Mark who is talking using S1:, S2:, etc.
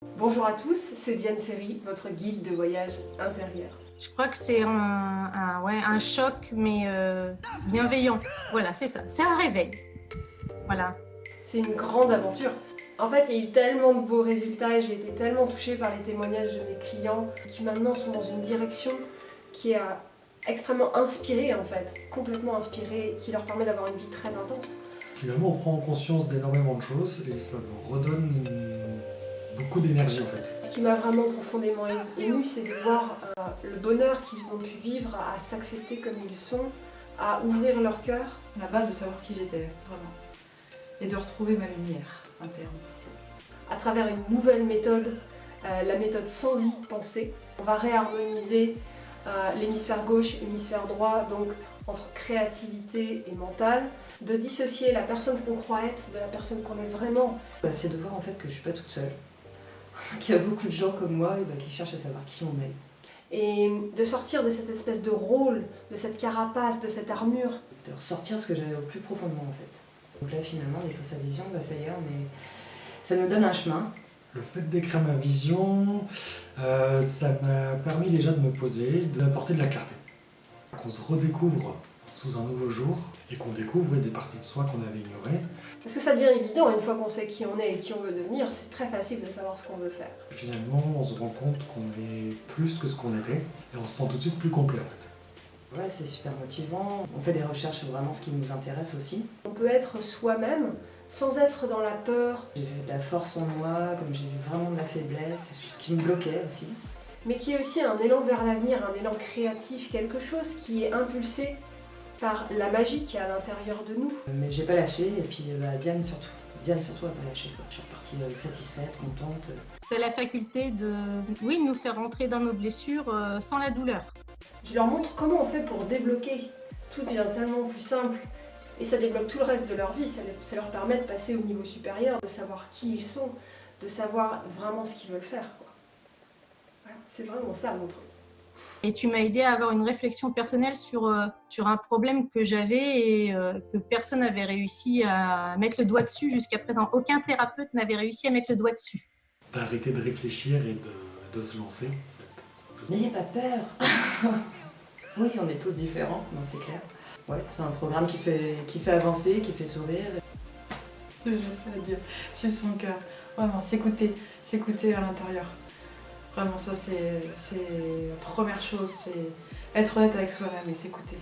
S1: Bonjour à tous, c'est Diane Seri, votre guide de voyage intérieur.
S2: Je crois que c'est un choc, mais bienveillant. Voilà, c'est ça. C'est un réveil. Voilà.
S1: C'est une grande aventure. En fait, il y a eu tellement de beaux résultats et j'ai été tellement touchée par les témoignages de mes clients qui maintenant sont dans une direction qui est extrêmement inspirée en fait, complètement inspirée, qui leur permet d'avoir une vie très intense.
S3: Finalement, on prend conscience d'énormément de choses et ça nous redonne beaucoup d'énergie en fait.
S1: Ce qui m'a vraiment profondément émue, c'est de voir le bonheur qu'ils ont pu vivre à s'accepter comme ils sont, à ouvrir leur cœur.
S4: La base de savoir qui j'étais, vraiment. Et de retrouver ma lumière interne.
S1: À travers une nouvelle méthode, la méthode sans y penser. On va réharmoniser l'hémisphère gauche et l'hémisphère droit, donc entre créativité et mental, de dissocier la personne qu'on croit être de la personne qu'on est vraiment.
S5: C'est de voir en fait que je suis pas toute seule, qu'il y a beaucoup de gens comme moi qui cherchent à savoir qui on est.
S1: Et de sortir de cette espèce de rôle, de cette carapace, de cette armure.
S5: De ressortir ce que j'avais au plus profond de moi en fait. Donc là finalement d'écrire sa vision, ça y est, ça nous donne un chemin.
S3: Le fait d'écrire ma vision, ça m'a permis déjà de me poser, d'apporter de la clarté. Qu'on se redécouvre sous un nouveau jour et qu'on découvre des parties de soi qu'on avait ignorées.
S1: Parce que ça devient évident une fois qu'on sait qui on est et qui on veut devenir, c'est très facile de savoir ce qu'on veut faire.
S3: Finalement, on se rend compte qu'on est plus que ce qu'on était et on se sent tout de suite plus complet en fait.
S5: Ouais, c'est super motivant. On fait des recherches sur vraiment ce qui nous intéresse aussi.
S1: On peut être soi-même sans être dans la peur.
S5: J'ai vu de la force en moi, comme j'ai vu vraiment de la faiblesse, c'est ce qui me bloquait aussi.
S1: Mais qui est aussi un élan vers l'avenir, un élan créatif, quelque chose qui est impulsé par la magie qui est à l'intérieur de nous.
S5: Mais j'ai pas lâché, et puis Diane surtout. Diane surtout a pas lâché. Je suis repartie satisfaite, contente.
S2: C'est la faculté de nous faire rentrer dans nos blessures sans la douleur.
S1: Je leur montre comment on fait pour débloquer. Tout devient tellement plus simple. Et ça débloque tout le reste de leur vie. Ça leur permet de passer au niveau supérieur, de savoir qui ils sont, de savoir vraiment ce qu'ils veulent faire, quoi. Voilà, c'est vraiment ça mon truc.
S2: Et tu m'as aidé à avoir une réflexion personnelle sur un problème que j'avais et que personne n'avait réussi à mettre le doigt dessus jusqu'à présent. Aucun thérapeute n'avait réussi à mettre le doigt dessus.
S3: D'arrêter de réfléchir et de se lancer.
S5: N'ayez pas peur. Oui, on est tous différents, non, c'est clair. Ouais, c'est un programme qui fait avancer, qui fait sourire.
S4: Je sais à dire, suivre son cœur. Vraiment, s'écouter à l'intérieur. Vraiment, ça c'est la première chose, c'est être honnête avec soi-même et s'écouter.